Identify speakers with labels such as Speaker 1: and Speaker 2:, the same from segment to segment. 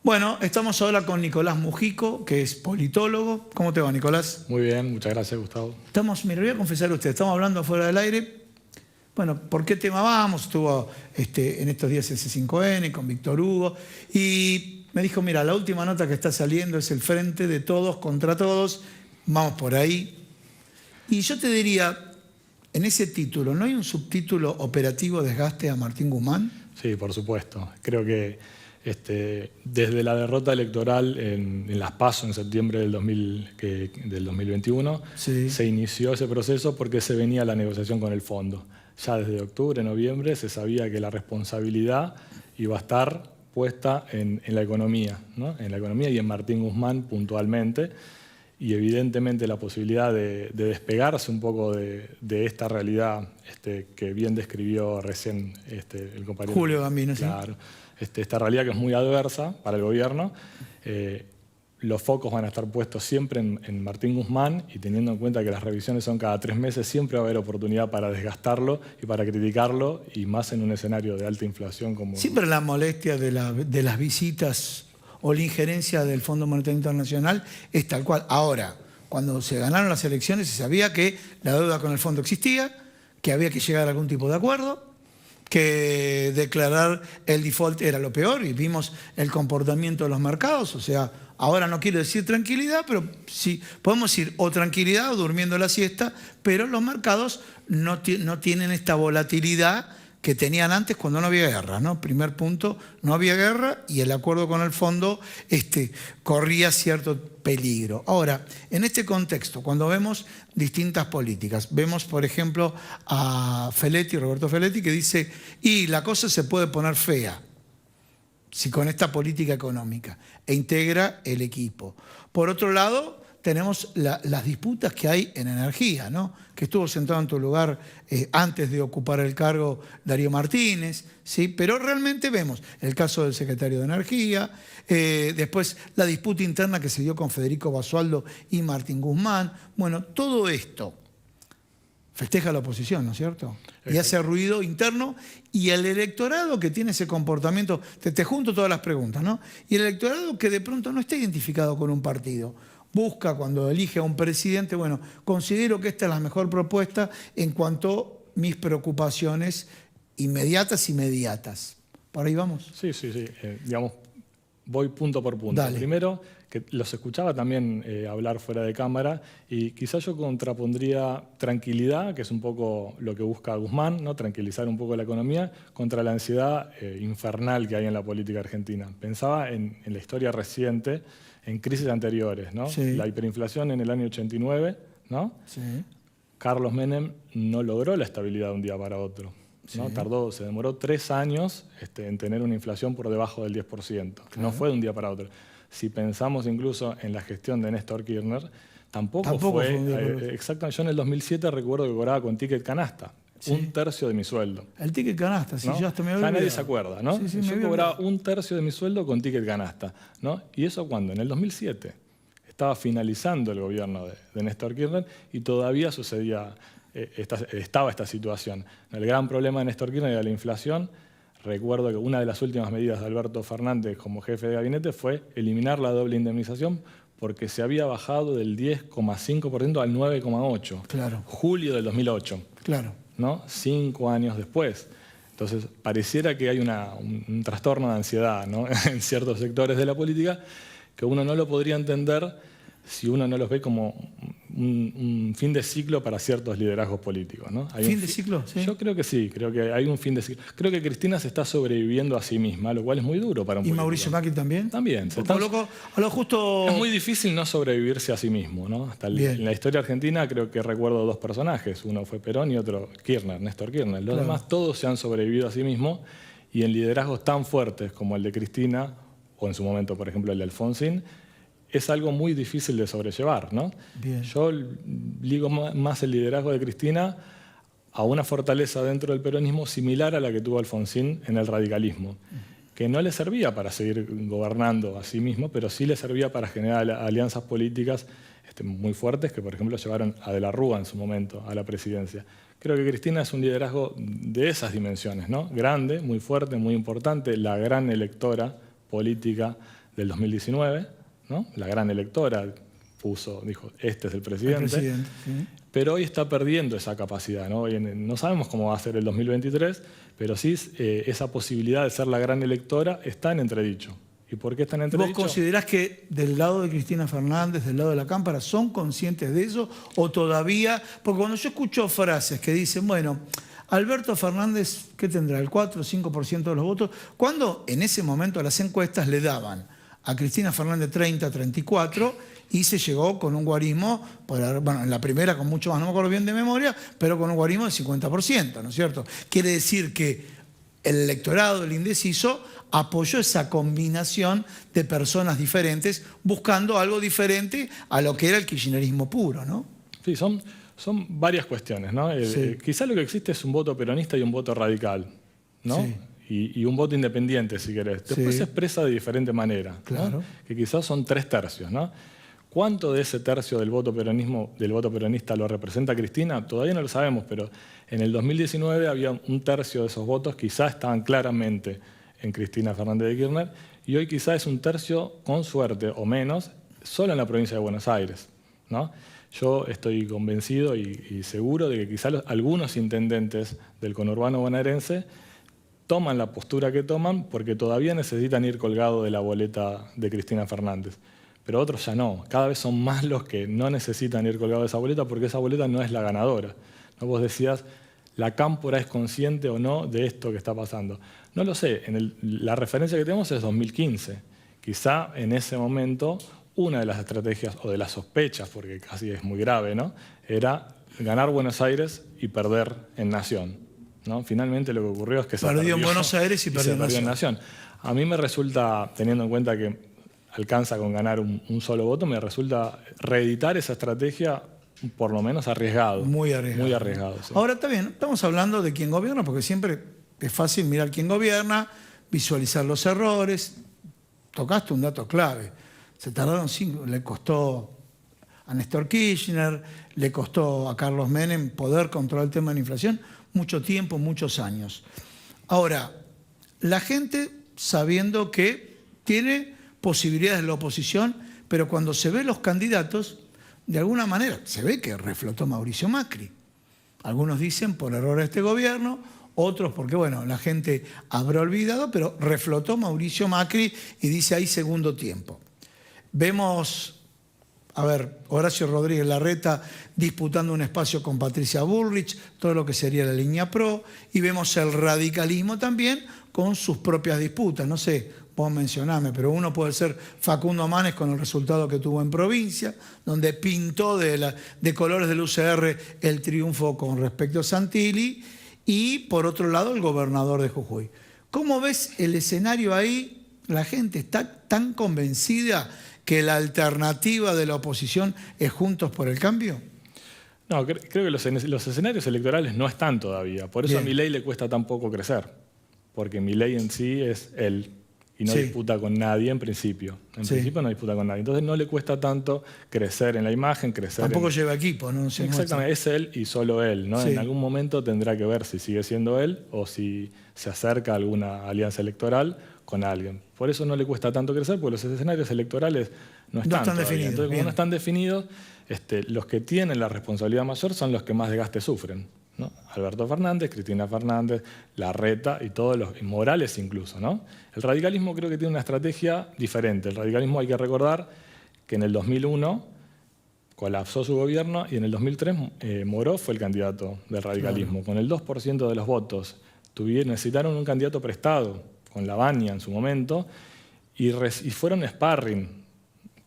Speaker 1: Bueno, estamos ahora con Nicolás Mujico, que es politólogo. ¿Cómo te va, Nicolás?
Speaker 2: Muy bien, muchas gracias, Gustavo.
Speaker 1: Mira, voy a confesar a usted, estamos hablando fuera del aire. Bueno, ¿por qué tema vamos? Estuvo en estos días el C5N con Víctor Hugo y me dijo, mira, la última nota que está saliendo es el frente de todos contra todos, vamos por ahí. Y yo te diría, en ese título, ¿no hay un subtítulo operativo desgaste a Martín Guzmán?
Speaker 2: Sí, por supuesto. Creo que desde la derrota electoral en las PASO en septiembre del 2021,
Speaker 1: sí,
Speaker 2: se inició ese proceso porque se venía la negociación con el fondo. Ya desde octubre, noviembre, se sabía que la responsabilidad iba a estar puesta en la economía, ¿no? En la economía y en Martín Guzmán puntualmente. Y evidentemente la posibilidad de despegarse un poco de esta realidad que bien describió recién el compañero
Speaker 1: Julio Gambino.
Speaker 2: Claro, esta realidad que es muy adversa para el gobierno. Los focos van a estar puestos siempre en Martín Guzmán y teniendo en cuenta que las revisiones son cada 3 meses, siempre va a haber oportunidad para desgastarlo y para criticarlo, y más en un escenario de alta inflación como...
Speaker 1: Siempre la molestia de las visitas o la injerencia del Fondo Monetario Internacional es tal cual. Ahora, cuando se ganaron las elecciones se sabía que la deuda con el fondo existía, que había que llegar a algún tipo de acuerdo, que declarar el default era lo peor y vimos el comportamiento de los mercados. O sea, ahora no quiero decir tranquilidad, pero sí podemos decir o tranquilidad o durmiendo la siesta, pero los mercados no tienen esta volatilidad que tenían antes cuando no había guerra, ¿no? Primer punto, no había guerra y el acuerdo con el fondo corría cierto peligro. Ahora, en este contexto, cuando vemos distintas políticas, vemos, por ejemplo, a Roberto Feletti, que dice, y la cosa se puede poner fea si con esta política económica, e integra el equipo. Por otro lado, tenemos las disputas que hay en energía, ¿no? Que estuvo sentado en tu lugar antes de ocupar el cargo Darío Martínez, ¿sí? Pero realmente vemos el caso del secretario de Energía, después la disputa interna que se dio con Federico Basualdo y Martín Guzmán. Bueno, todo esto festeja la oposición, ¿no es cierto? Y hace ruido interno, y el electorado que tiene ese comportamiento, te junto todas las preguntas, ¿no? Y el electorado que de pronto no está identificado con un partido, busca cuando elige a un presidente, bueno, considero que esta es la mejor propuesta en cuanto a mis preocupaciones inmediatas. ¿Por ahí vamos?
Speaker 2: Sí. Digamos, voy punto por punto.
Speaker 1: Dale.
Speaker 2: Primero, que los escuchaba también hablar fuera de cámara y quizás yo contrapondría tranquilidad, que es un poco lo que busca Guzmán, ¿no? Tranquilizar un poco la economía, contra la ansiedad infernal que hay en la política argentina. Pensaba en la historia reciente, en crisis anteriores, ¿no?
Speaker 1: Sí.
Speaker 2: La hiperinflación en el año 89, ¿no?
Speaker 1: Sí.
Speaker 2: Carlos Menem no logró la estabilidad de un día para otro, ¿no?
Speaker 1: Sí.
Speaker 2: Se demoró 3 años en tener una inflación por debajo del 10%. Claro. No fue de un día para otro. Si pensamos incluso en la gestión de Néstor Kirchner, tampoco fue exacto. Yo en el 2007 recuerdo que cobraba con ticket canasta. Sí. 1/3 de mi sueldo.
Speaker 1: El ticket canasta, sí, ¿no? Yo hasta me
Speaker 2: ya nadie se acuerda, ¿no?
Speaker 1: Sí,
Speaker 2: yo cobraba 1/3 de mi sueldo con ticket canasta, ¿no? ¿Y eso cuándo? En el 2007. Estaba finalizando el gobierno de Néstor Kirchner y todavía estaba esta situación. El gran problema de Néstor Kirchner era la inflación. Recuerdo que una de las últimas medidas de Alberto Fernández como jefe de gabinete fue eliminar la doble indemnización porque se había bajado del 10,5% al 9,8%.
Speaker 1: Claro.
Speaker 2: Julio del 2008.
Speaker 1: Claro.
Speaker 2: ¿No? 5 años después. Entonces, pareciera que hay un trastorno de ansiedad, ¿no? En ciertos sectores de la política que uno no lo podría entender si uno no los ve como un fin de ciclo para ciertos liderazgos políticos, ¿no?
Speaker 1: ¿Fin de ciclo? Sí.
Speaker 2: Yo creo que sí, creo que hay un fin de ciclo. Creo que Cristina se está sobreviviendo a sí misma, lo cual es muy duro para un político.
Speaker 1: ¿Y Mauricio Macri también?
Speaker 2: También.
Speaker 1: A lo justo...
Speaker 2: Es muy difícil no sobrevivirse a sí mismo, ¿no? En la historia argentina creo que recuerdo 2 personajes, uno fue Perón y otro Kirchner, Néstor Kirchner. Los demás todos se han sobrevivido a sí mismos y en liderazgos tan fuertes como el de Cristina, o en su momento, por ejemplo, el de Alfonsín, es algo muy difícil de sobrellevar, ¿no?
Speaker 1: Bien.
Speaker 2: Yo ligo más el liderazgo de Cristina a una fortaleza dentro del peronismo similar a la que tuvo Alfonsín en el radicalismo, que no le servía para seguir gobernando a sí mismo, pero sí le servía para generar alianzas políticas muy fuertes que, por ejemplo, llevaron a De la Rúa en su momento a la presidencia. Creo que Cristina es un liderazgo de esas dimensiones, ¿no? Grande, muy fuerte, muy importante, la gran electora política del 2019, ¿no? La gran electora dijo, este es el presidente.
Speaker 1: Sí.
Speaker 2: Pero hoy está perdiendo esa capacidad, ¿no? No sabemos cómo va a ser el 2023, pero sí esa posibilidad de ser la gran electora está en entredicho. ¿Y por qué está en entredicho?
Speaker 1: ¿Vos considerás que del lado de Cristina Fernández, del lado de la Cámpora, son conscientes de eso o todavía? Porque cuando yo escucho frases que dicen, bueno, Alberto Fernández, ¿qué tendrá? ¿El 4 o 5% de los votos? Cuando en ese momento las encuestas le daban a Cristina Fernández 30, 34 y se llegó con un guarismo, bueno, en la primera con mucho más, no me acuerdo bien de memoria, pero con un guarismo del 50%, ¿no es cierto? Quiere decir que el electorado del indeciso apoyó esa combinación de personas diferentes buscando algo diferente a lo que era el kirchnerismo puro, ¿no?
Speaker 2: Sí, son varias cuestiones, ¿no?
Speaker 1: Sí.
Speaker 2: Quizá lo que existe es un voto peronista y un voto radical, ¿no?
Speaker 1: Sí.
Speaker 2: Y un voto independiente, si querés. Después
Speaker 1: Sí.
Speaker 2: se expresa de diferente manera,
Speaker 1: Claro.
Speaker 2: ¿no? Que quizás son 3/3, ¿no? ¿Cuánto de ese tercio del voto peronista lo representa Cristina? Todavía no lo sabemos, pero en el 2019 había un tercio de esos votos, quizás estaban claramente en Cristina Fernández de Kirchner, y hoy quizás es un tercio, con suerte o menos, solo en la provincia de Buenos Aires, ¿no? Yo estoy convencido y seguro de que quizás algunos intendentes del conurbano bonaerense toman la postura que toman porque todavía necesitan ir colgado de la boleta de Cristina Fernández. Pero otros ya no. Cada vez son más los que no necesitan ir colgados de esa boleta porque esa boleta no es la ganadora. ¿No? Vos decías, ¿la Cámpora es consciente o no de esto que está pasando? No lo sé. La referencia que tenemos es 2015. Quizá en ese momento una de las estrategias o de las sospechas, porque casi es muy grave, ¿no? Era ganar Buenos Aires y perder en Nación, ¿no? Finalmente lo que ocurrió es que se
Speaker 1: Perdió en Buenos Aires y perdió
Speaker 2: en Nación. A mí me resulta, teniendo en cuenta que alcanza con ganar un solo voto, me resulta reeditar esa estrategia por lo menos arriesgado.
Speaker 1: Muy arriesgado.
Speaker 2: Muy arriesgado, sí.
Speaker 1: Ahora está bien, estamos hablando de quién gobierna, porque siempre es fácil mirar quién gobierna, visualizar los errores. Tocaste un dato clave. Se tardaron 5, le costó a Néstor Kirchner, le costó a Carlos Menem poder controlar el tema de la inflación, mucho tiempo, muchos años. Ahora, la gente sabiendo que tiene posibilidades de la oposición, pero cuando se ve los candidatos, de alguna manera se ve que reflotó Mauricio Macri. Algunos dicen por error de este gobierno, otros porque, bueno, la gente habrá olvidado, pero reflotó Mauricio Macri y dice ahí segundo tiempo. Vemos, Horacio Rodríguez Larreta disputando un espacio con Patricia Bullrich, todo lo que sería la línea PRO, y vemos el radicalismo también con sus propias disputas. No sé, vos mencioname, pero uno puede ser Facundo Manes con el resultado que tuvo en provincia, donde pintó de colores del UCR el triunfo con respecto a Santilli, y por otro lado el gobernador de Jujuy. ¿Cómo ves el escenario ahí? ¿La gente está tan convencida que la alternativa de la oposición es Juntos por el Cambio?
Speaker 2: No, creo que los escenarios electorales no están todavía. Por eso a Milei le cuesta tan poco crecer. Porque Milei en sí es él. Y no disputa con nadie en principio. En principio no disputa con nadie. Entonces no le cuesta tanto crecer en la imagen, crecer
Speaker 1: Tampoco lleva equipo, ¿no?
Speaker 2: Exactamente, es él y solo él, ¿no? En algún momento tendrá que ver si sigue siendo él o si se acerca a alguna alianza electoral con alguien. Por eso no le cuesta tanto crecer, porque los escenarios electorales no están definidos. Entonces, como no están definidos, los que tienen la responsabilidad mayor son los que más desgaste sufren, ¿no? Alberto Fernández, Cristina Fernández, Larreta y todos los Morales incluso, ¿no? El radicalismo creo que tiene una estrategia diferente. El radicalismo, hay que recordar que en el 2001 colapsó su gobierno y en el 2003 Moró fue el candidato del radicalismo. Con el 2% de los votos necesitaron un candidato prestado con Lavagna en su momento y fueron sparring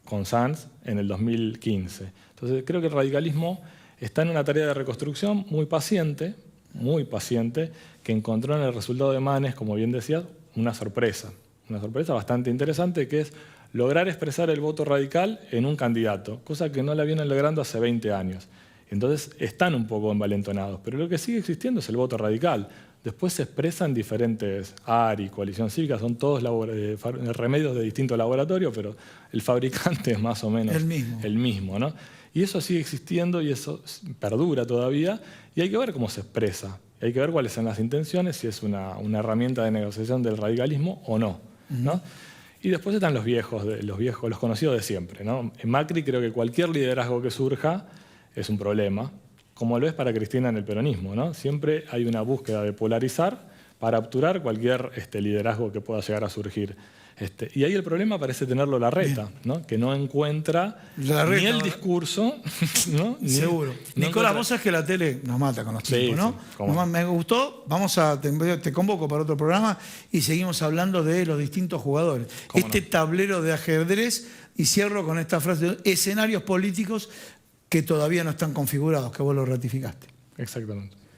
Speaker 2: con Sanz en el 2015. Entonces creo que el radicalismo está en una tarea de reconstrucción muy paciente, que encontró en el resultado de Manes, como bien decías, una sorpresa bastante interesante, que es lograr expresar el voto radical en un candidato, cosa que no la vienen logrando hace 20 años. Entonces están un poco envalentonados, pero lo que sigue existiendo es el voto radical. Después se expresan diferentes ARI, Coalición Cívica, son todos remedios de distinto laboratorio, pero el fabricante es más o menos el mismo, ¿no? Y eso sigue existiendo y eso perdura todavía y hay que ver cómo se expresa. Hay que ver cuáles son las intenciones, si es una herramienta de negociación del radicalismo o no, ¿no? Y después están los viejos, los conocidos de siempre, ¿no? En Macri creo que cualquier liderazgo que surja es un problema, como lo es para Cristina en el peronismo, ¿no? Siempre hay una búsqueda de polarizar para obturar cualquier liderazgo que pueda llegar a surgir. Y ahí el problema parece tenerlo Larreta, ¿no? Que no encuentra ni el discurso, ¿no?
Speaker 1: Seguro. Nicolás, vos sabés que la tele nos mata con los tiempos, ¿no? Sí, me gustó, te convoco para otro programa y seguimos hablando de los distintos jugadores. Tablero de ajedrez, y cierro con esta frase, escenarios políticos que todavía no están configurados, que vos lo ratificaste.
Speaker 2: Exactamente.